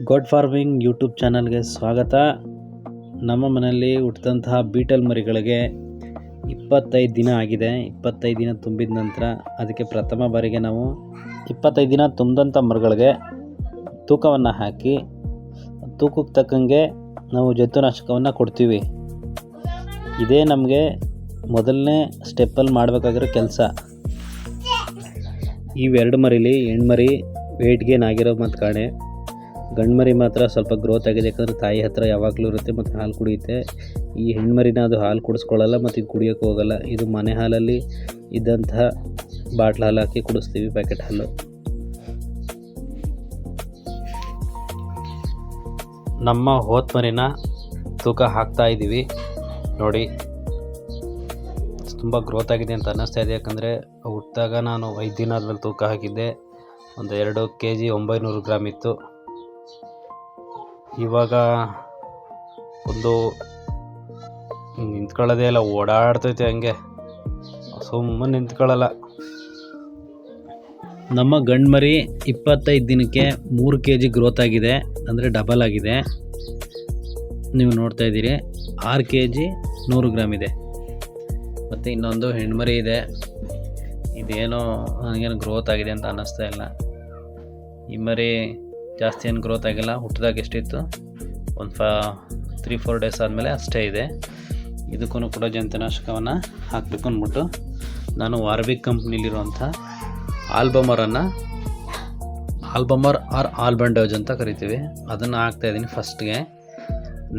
ಗೋಟ್ farming YouTube ಚಾನಲ್ಗೆ ಸ್ವಾಗತ. ನಮ್ಮ ಮನೆಯಲ್ಲಿ ಹುಟ್ಟಿದಂತಹ ಬೀಟಲ್ ಮರಿಗಳಿಗೆ 25 ದಿನ ಆಗಿದೆ. 25 ದಿನ ತುಂಬಿದ ನಂತರ ಅದಕ್ಕೆ ಪ್ರಥಮ ಬಾರಿಗೆ ನಾವು 25 ದಿನ ತುಂಬಿದಂಥ ಮರಿಗಳಿಗೆ ತೂಕವನ್ನು ಹಾಕಿ ತೂಕಕ್ಕೆ ತಕ್ಕಂಗೆ ನಾವು ಜಂತುನಾಶಕವನ್ನು ಕೊಡ್ತೀವಿ. ಇದೇ ನಮಗೆ ಮೊದಲನೇ ಸ್ಟೆಪ್ಪಲ್ಲಿ ಮಾಡಬೇಕಾಗಿರೋ ಕೆಲಸ. ಇವೆರಡು ಮರಿಲಿ ಹೆಣ್ಮರಿ ವೆಯ್ಟ್ ಗೇನ್ ಆಗಿರೋ ಮತ್ತು ಕಾಣೆ, ಗಂಡು ಮರಿ ಮಾತ್ರ ಸ್ವಲ್ಪ ಗ್ರೋತ್ ಆಗಿದೆ. ಯಾಕಂದರೆ ತಾಯಿ ಹತ್ರ ಯಾವಾಗಲೂ ಇರುತ್ತೆ ಮತ್ತು ಹಾಲು ಕುಡಿಯುತ್ತೆ. ಈ ಹೆಣ್ಮರಿನ ಅದು ಹಾಲು ಕುಡಿಸ್ಕೊಳ್ಳಲ್ಲ ಮತ್ತು ಇದು ಕುಡಿಯೋಕ್ಕೆ ಹೋಗಲ್ಲ. ಇದು ಮನೆ ಹಾಲಲ್ಲಿ ಇದ್ದಂತಹ ಬಾಟ್ಲ್ ಹಾಲು ಹಾಕಿ ಕುಡಿಸ್ತೀವಿ, ಪ್ಯಾಕೆಟ್ ಹಾಲು. ನಮ್ಮ ಹೋತ್ ಮರಿನ ತೂಕ ಹಾಕ್ತಾ ಇದ್ದೀವಿ ನೋಡಿ. ತುಂಬ ಗ್ರೋತ್ ಆಗಿದೆ ಅಂತ ಅನ್ನಿಸ್ತಾ ಇದೆ. ಯಾಕಂದರೆ ಹುಟ್ಟಿದಾಗ ನಾನು 5 ದಿನ ಆದಮೇಲೆ ತೂಕ ಹಾಕಿದ್ದೆ. ಒಂದು 2 kg 900 ಗ್ರಾಮ್ ಇತ್ತು. ಇವಾಗ ಒಂದು ನಿಂತ್ಕೊಳ್ಳೋದೇ ಇಲ್ಲ, ಓಡಾಡ್ತೈತೆ, ಹಂಗೆ ಸುಮ್ಮನೆ ನಿಂತ್ಕೊಳ್ಳಲ್ಲ. ನಮ್ಮ ಗಂಡು ಮರಿ 25 ದಿನಕ್ಕೆ 3 kg ಗ್ರೋತ್ ಆಗಿದೆ, ಅಂದರೆ ಡಬಲ್ ಆಗಿದೆ. ನೀವು ನೋಡ್ತಾ ಇದ್ದೀರಿ, 6 kg 100 ಗ್ರಾಮ್ ಇದೆ. ಮತ್ತು ಇನ್ನೊಂದು ಹೆಣ್ಮರಿ ಇದೆ. ಇದೇನೋ ನನಗೇನು ಗ್ರೋತ್ ಆಗಿದೆ ಅಂತ ಅನ್ನಿಸ್ತಾ ಇಲ್ಲ. ಈ ಮರಿ ಜಾಸ್ತಿ ಏನು ಗ್ರೋತ್ ಆಗಿಲ್ಲ. ಹುಟ್ಟಿದಾಗ ಎಷ್ಟಿತ್ತು, ಒಂದು 3-4 ಡೇಸ್ ಆದಮೇಲೆ ಅಷ್ಟೇ ಇದೆ. ಇದಕ್ಕೂ ಕೂಡ ಜಂತುನಾಶಕವನ್ನು ಹಾಕಬೇಕು ಅಂದ್ಬಿಟ್ಟು ನಾನು ವಾರ್ವಿಕ್ ಕಂಪ್ನಿಲಿರುವಂಥ ಆಲ್ಬಮರ್ ಆರ್ ಆಲ್ಬಂಡೋಜ್ ಅಂತ ಕರಿತೀವಿ, ಅದನ್ನು ಹಾಕ್ತಾಯಿದ್ದೀನಿ ಫಸ್ಟ್ಗೆ.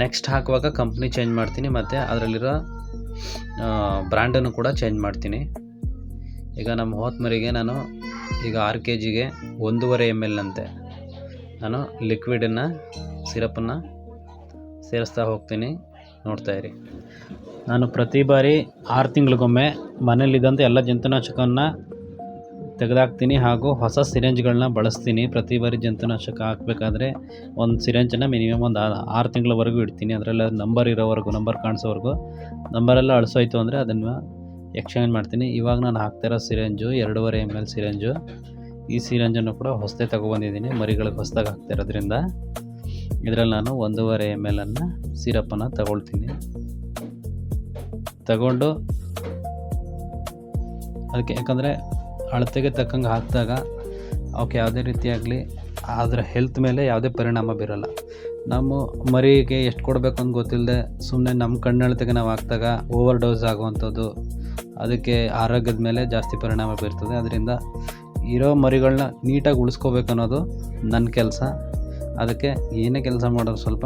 ನೆಕ್ಸ್ಟ್ ಹಾಕುವಾಗ ಕಂಪ್ನಿ ಚೇಂಜ್ ಮಾಡ್ತೀನಿ ಮತ್ತು ಅದರಲ್ಲಿರೋ ಬ್ರ್ಯಾಂಡನ್ನು ಕೂಡ ಚೇಂಜ್ ಮಾಡ್ತೀನಿ. ಈಗ ನಮ್ಮ ಹೋತ್ ಮರಿಗೆ ನಾನು ಈಗ 6 kgಗೆ 1.5 ml ಅಂತೆ ನಾನು ಲಿಕ್ವಿಡನ್ನು ಸಿರಪನ್ನು ಸೇರಿಸ್ತಾ ಹೋಗ್ತೀನಿ. ನೋಡ್ತಾ ಇರಿ. ನಾನು ಪ್ರತಿ ಬಾರಿ 6 ತಿಂಗಳಿಗೊಮ್ಮೆ ಮನೇಲಿದ್ದಂಥ ಎಲ್ಲ ಜಂತುನಾಶಕವನ್ನು ತೆಗೆದಾಕ್ತೀನಿ ಹಾಗೂ ಹೊಸ ಸಿರೆಂಜ್ಗಳನ್ನ ಬಳಸ್ತೀನಿ. ಪ್ರತಿ ಬಾರಿ ಜಂತುನಾಶಕ ಹಾಕಬೇಕಾದ್ರೆ ಒಂದು ಸಿರೆಂಜನ್ನು ಮಿನಿಮಮ್ ಒಂದು 6 ತಿಂಗಳವರೆಗೂ ಇಡ್ತೀನಿ. ಅದರೆಲ್ಲ ನಂಬರ್ ಇರೋವರೆಗೂ, ನಂಬರ್ ಕಾಣಿಸೋವರೆಗೂ. ನಂಬರೆಲ್ಲ ಅಳಿಸೋಯ್ತು ಅಂದರೆ ಅದನ್ನು ಎಕ್ಸ್ಚೇಂಜ್ ಮಾಡ್ತೀನಿ. ಇವಾಗ ನಾನು ಹಾಕ್ತಿರೋ ಸಿರೆಂಜು 2.5 ml ಸಿರೆಂಜು. ಈ ಸಿರೆಂಜನ್ನು ಕೂಡ ಹೊಸದೇ ತೊಗೊಬಂದಿದ್ದೀನಿ, ಮರಿಗಳಿಗೆ ಹೊಸದಾಗಿ ಹಾಕ್ತಿರೋದ್ರಿಂದ. ಇದರಲ್ಲಿ ನಾನು 1.5 ml ಸಿರಪನ್ನು ತಗೊಳ್ತೀನಿ. ತಗೊಂಡು ಅದಕ್ಕೆ, ಯಾಕಂದರೆ ಅಳತೆಗೆ ತಕ್ಕಂಗೆ ಹಾಕಿದಾಗ ಅವಕ್ಕೆ ಯಾವುದೇ ರೀತಿಯಾಗಲಿ ಅದರ ಹೆಲ್ತ್ ಮೇಲೆ ಯಾವುದೇ ಪರಿಣಾಮ ಬೀರಲ್ಲ. ನಮ್ಮ ಮರಿಗೆ ಎಷ್ಟು ಕೊಡಬೇಕು ಅಂತ ಗೊತ್ತಿಲ್ಲದೆ ಸುಮ್ಮನೆ ನಮ್ಮ ಕಣ್ಣಳತೆಗೆ ನಾವು ಹಾಕಿದಾಗ ಓವರ್ ಡೋಸ್ ಆಗುವಂಥದ್ದು, ಅದಕ್ಕೆ ಆರೋಗ್ಯದ ಮೇಲೆ ಜಾಸ್ತಿ ಪರಿಣಾಮ ಬೀರ್ತದೆ. ಅದರಿಂದ ಇರೋ ಮರಿಗಳನ್ನ ನೀಟಾಗಿ ಉಳಿಸ್ಕೋಬೇಕು ಅನ್ನೋದು ನನ್ನ ಕೆಲಸ. ಅದಕ್ಕೆ ಏನೇ ಕೆಲಸ ಮಾಡೋದು ಸ್ವಲ್ಪ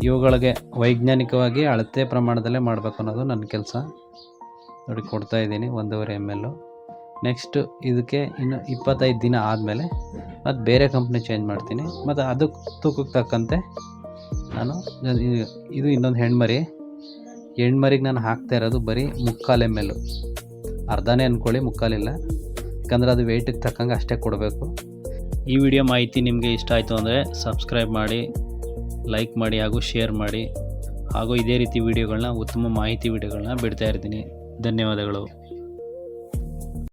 ಇವುಗಳಿಗೆ ವೈಜ್ಞಾನಿಕವಾಗಿ ಅಳತೆ ಪ್ರಮಾಣದಲ್ಲೇ ಮಾಡಬೇಕು ಅನ್ನೋದು ನನ್ನ ಕೆಲಸ. ನೋಡಿ, ಕೊಡ್ತಾಯಿದ್ದೀನಿ 1.5 ml. ನೆಕ್ಸ್ಟು ಇದಕ್ಕೆ ಇನ್ನು 25 ದಿನ ಆದಮೇಲೆ ಮತ್ತು ಬೇರೆ ಕಂಪ್ನಿ ಚೇಂಜ್ ಮಾಡ್ತೀನಿ. ಮತ್ತು ಅದಕ್ಕೆ ತೂಕಕ್ಕೆ ತಕ್ಕಂತೆ ನಾನು ಇದು ಇನ್ನೊಂದು ಹೆಣ್ಮರಿಗೆ ನಾನು ಹಾಕ್ತಾ ಇರೋದು ಬರೀ 3/4 ml. ಅರ್ಧನೇ ಅಂದ್ಕೊಳ್ಳಿ, 3/4 ಇಲ್ಲ. ಯಾಕಂದರೆ ಅದು ವೆಯ್ಟಿಗೆ ತಕ್ಕಂಗೆ ಅಷ್ಟೇ ಕೊಡಬೇಕು. ಈ ವಿಡಿಯೋ ಮಾಹಿತಿ ನಿಮಗೆ ಇಷ್ಟ ಆಯಿತು ಅಂದರೆ ಸಬ್ಸ್ಕ್ರೈಬ್ ಮಾಡಿ, ಲೈಕ್ ಮಾಡಿ ಹಾಗೂ ಶೇರ್ ಮಾಡಿ. ಹಾಗೂ ಇದೇ ರೀತಿ ವಿಡಿಯೋಗಳನ್ನ, ಉತ್ತಮ ಮಾಹಿತಿ ವಿಡಿಯೋಗಳನ್ನ ಬಿಡ್ತಾ ಇರ್ತೀನಿ. ಧನ್ಯವಾದಗಳು.